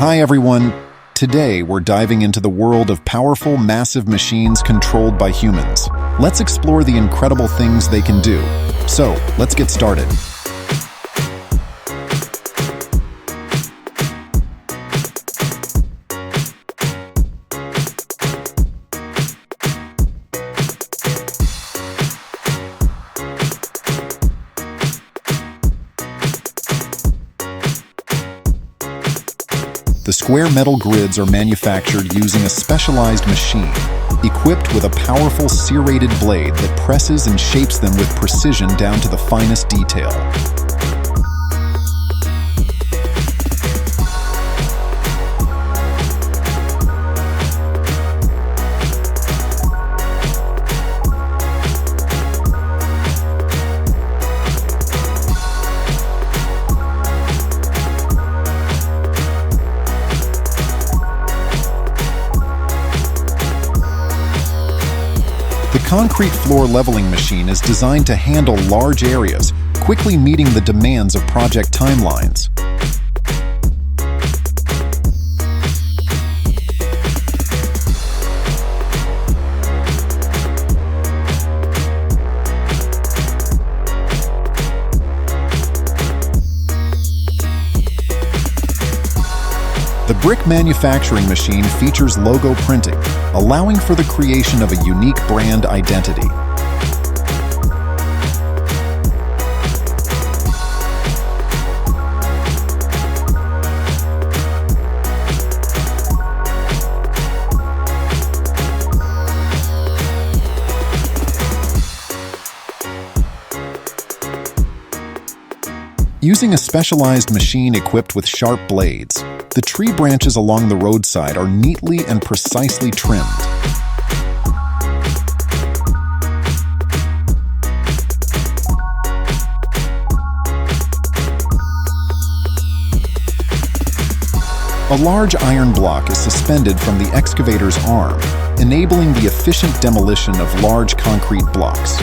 Hi everyone! Today we're diving into the world of powerful, massive machines controlled by humans. Let's explore the incredible things they can do. So, let's get started. The square metal grids are manufactured using a specialized machine, equipped with a powerful serrated blade that presses and shapes them with precision down to the finest detail. The concrete floor leveling machine is designed to handle large areas, quickly meeting the demands of project timelines. The brick manufacturing machine features logo printing, allowing for the creation of a unique brand identity. Using a specialized machine equipped with sharp blades, the tree branches along the roadside are neatly and precisely trimmed. A large iron block is suspended from the excavator's arm, enabling the efficient demolition of large concrete blocks.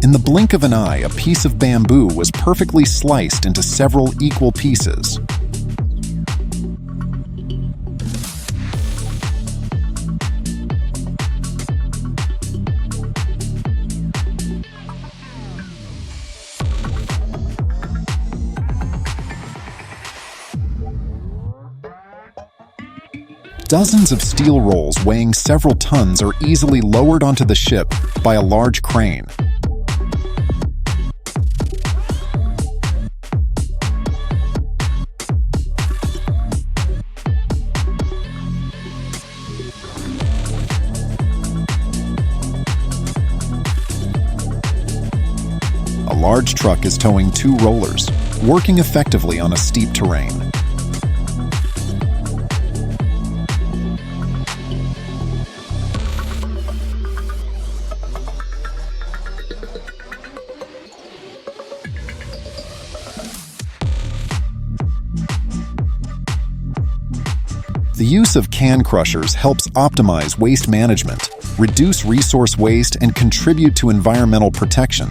In the blink of an eye, a piece of bamboo was perfectly sliced into several equal pieces. Dozens of steel rolls weighing several tons are easily lowered onto the ship by a large crane. A large truck is towing two rollers, working effectively on a steep terrain. The use of can crushers helps optimize waste management, reduce resource waste, and contribute to environmental protection.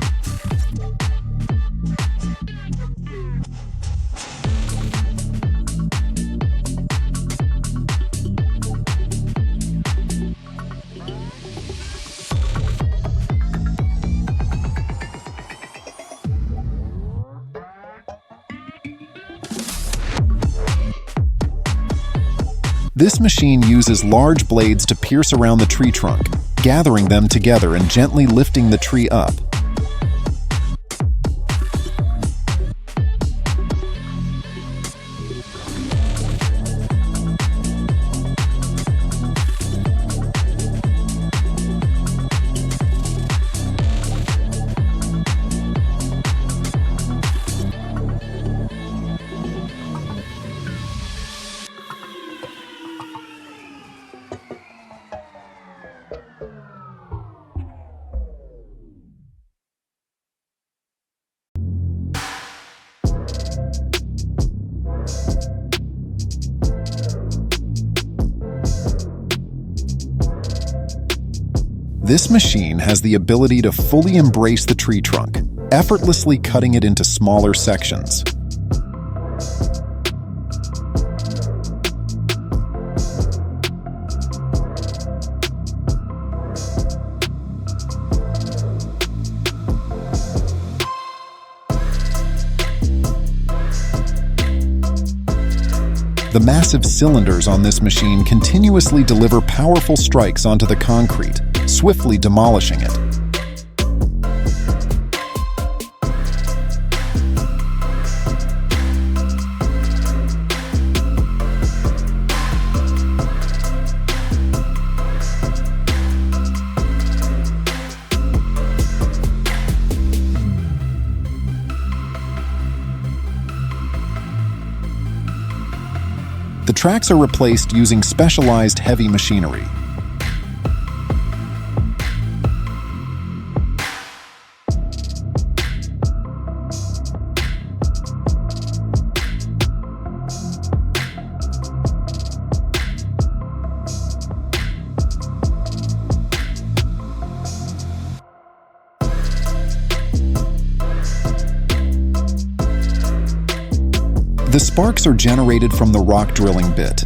This machine uses large blades to pierce around the tree trunk, gathering them together and gently lifting the tree up. This machine has the ability to fully embrace the tree trunk, effortlessly cutting it into smaller sections. The massive cylinders on this machine continuously deliver powerful strikes onto the concrete, swiftly demolishing it. The tracks are replaced using specialized heavy machinery. The sparks are generated from the rock drilling bit.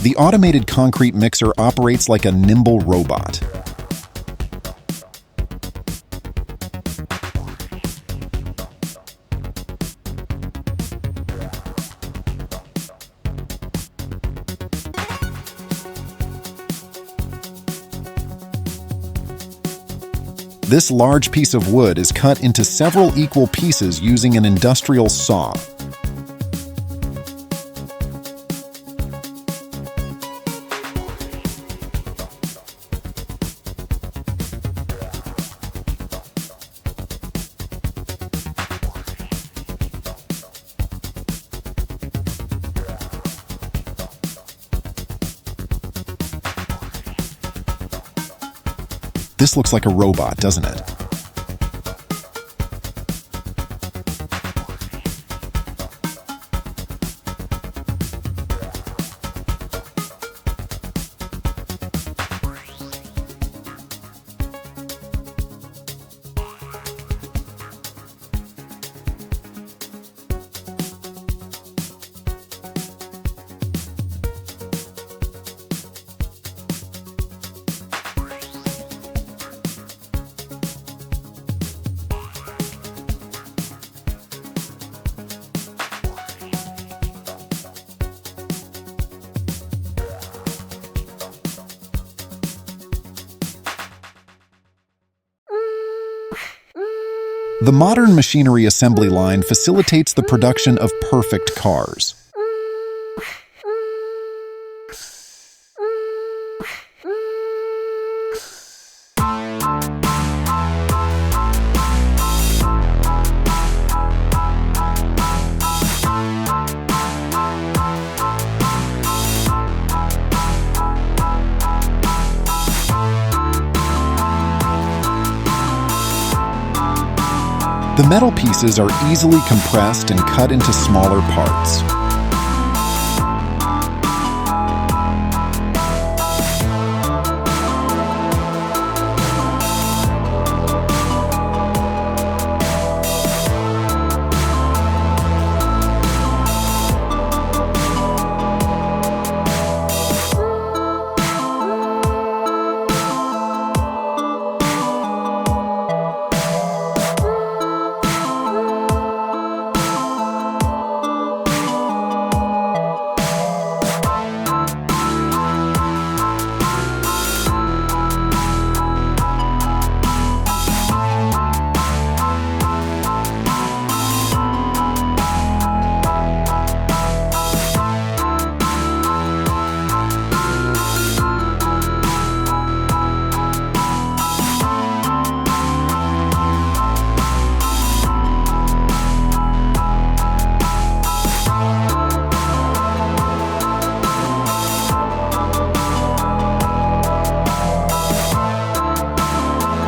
The automated concrete mixer operates like a nimble robot. This large piece of wood is cut into several equal pieces using an industrial saw. This looks like a robot, doesn't it? The modern machinery assembly line facilitates the production of perfect cars. The metal pieces are easily compressed and cut into smaller parts.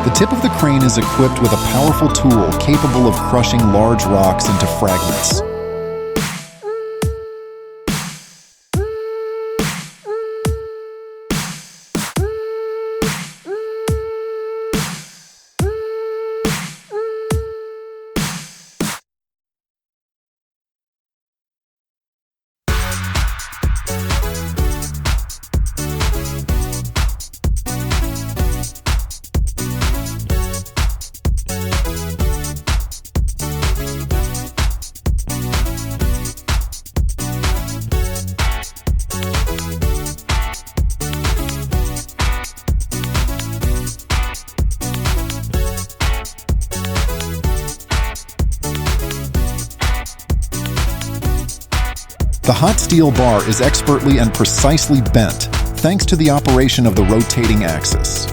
The tip of the crane is equipped with a powerful tool capable of crushing large rocks into fragments. The hot steel bar is expertly and precisely bent, thanks to the operation of the rotating axis.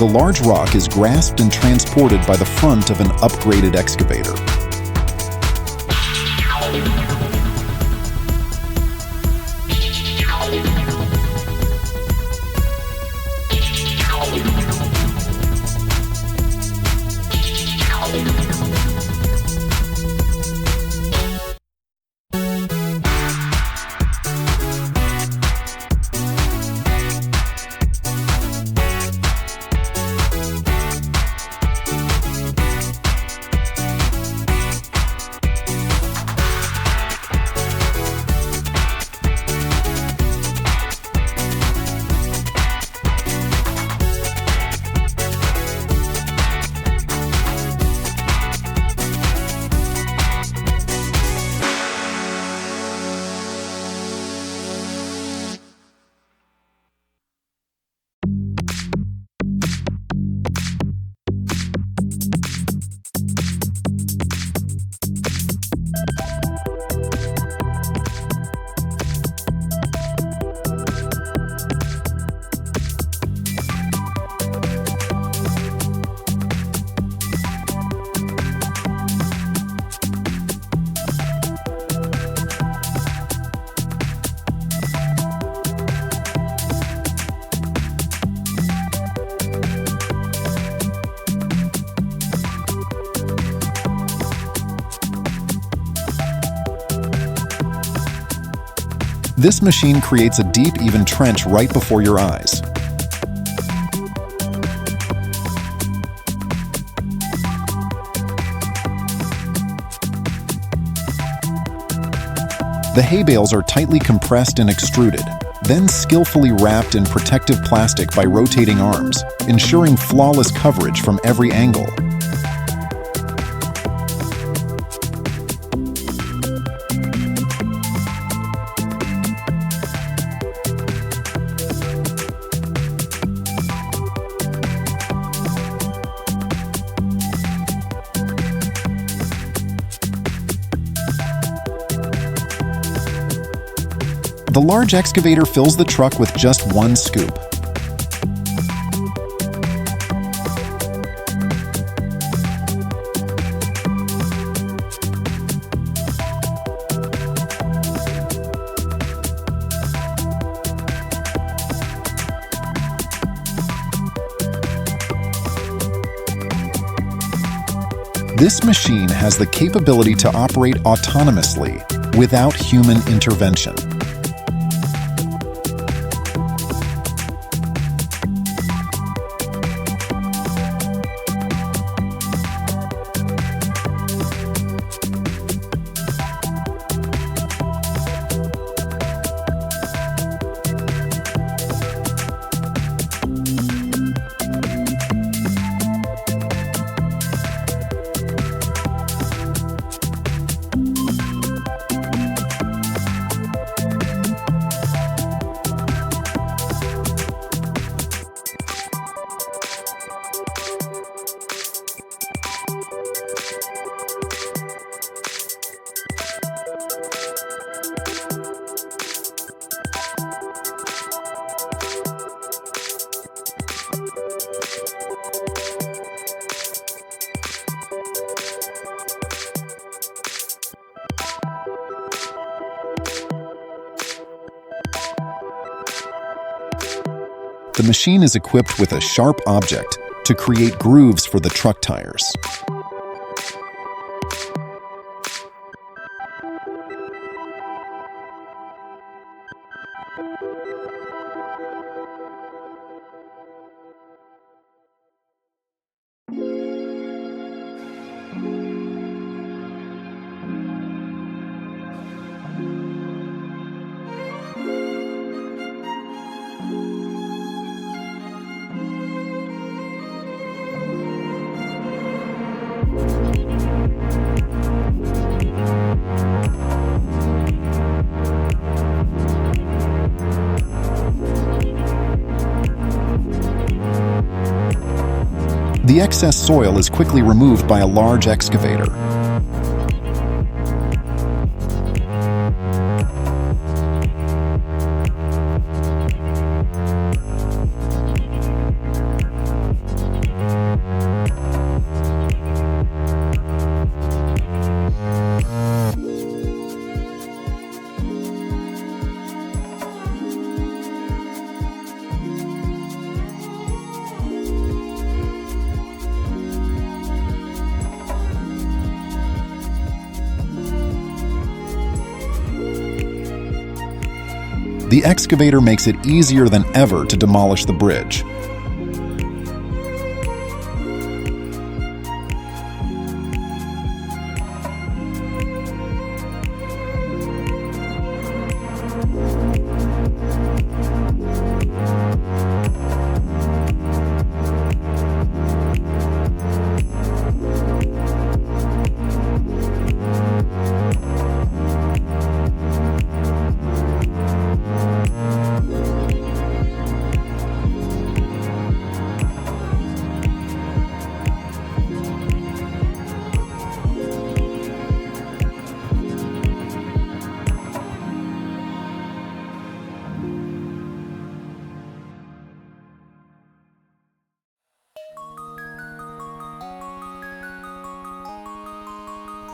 The large rock is grasped and transported by the front of an upgraded excavator. This machine creates a deep, even trench right before your eyes. The hay bales are tightly compressed and extruded, then skillfully wrapped in protective plastic by rotating arms, ensuring flawless coverage from every angle. The large excavator fills the truck with just one scoop. This machine has the capability to operate autonomously without human intervention. The machine is equipped with a sharp object to create grooves for the truck tires. The excess soil is quickly removed by a large excavator. The excavator makes it easier than ever to demolish the bridge.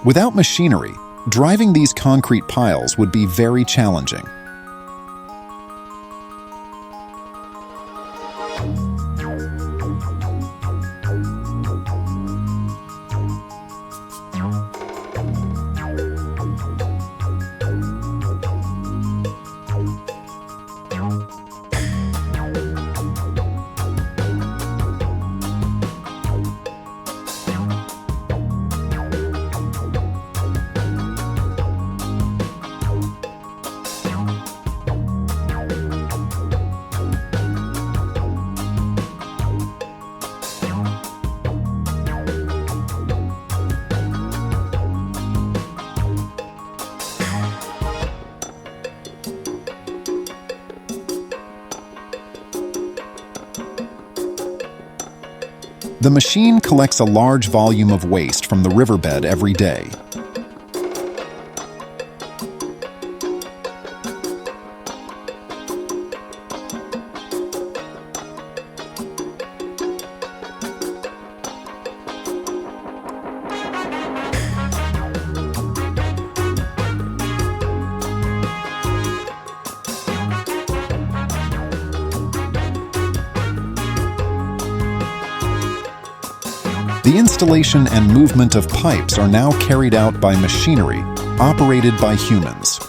Without machinery, driving these concrete piles would be very challenging. The machine collects a large volume of waste from the riverbed every day. The installation and movement of pipes are now carried out by machinery, operated by humans.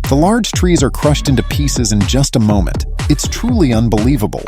The large trees are crushed into pieces in just a moment. It's truly unbelievable.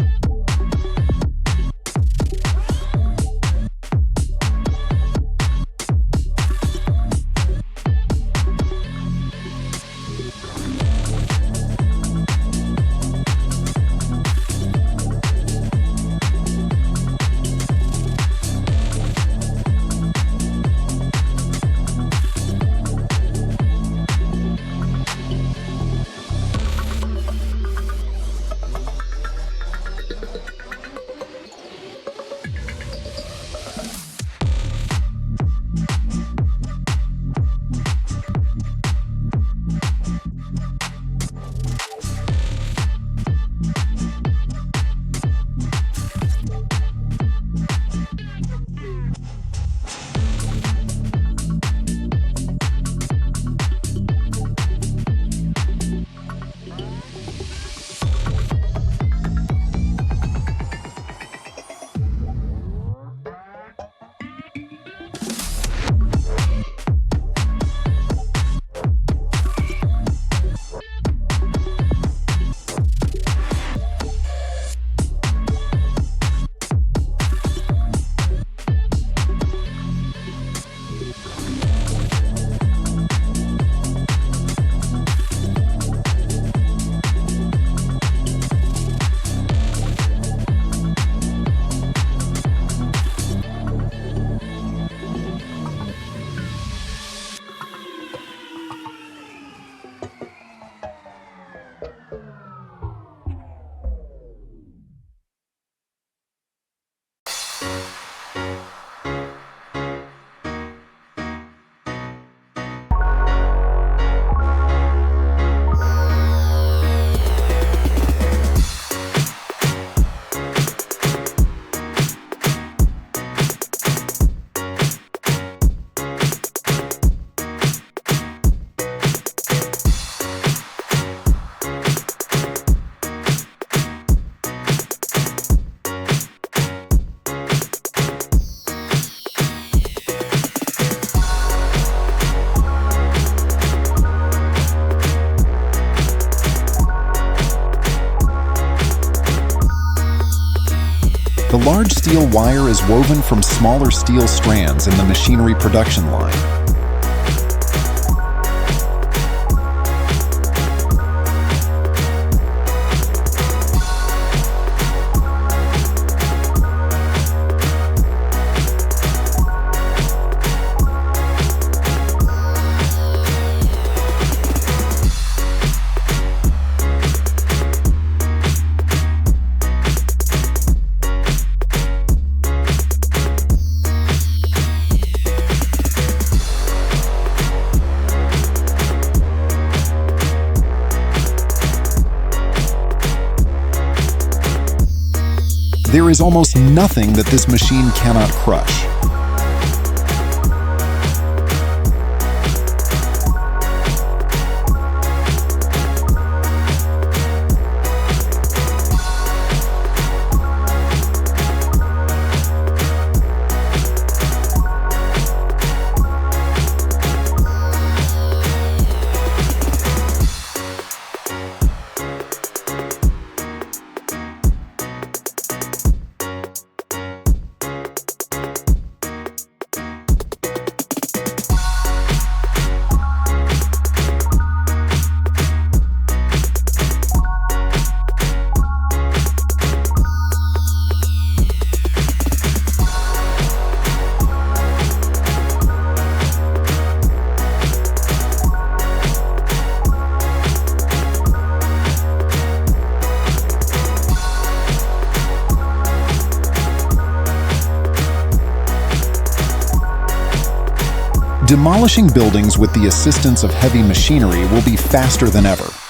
The large steel wire is woven from smaller steel strands in the machinery production line. There is almost nothing that this machine cannot crush. Demolishing buildings with the assistance of heavy machinery will be faster than ever.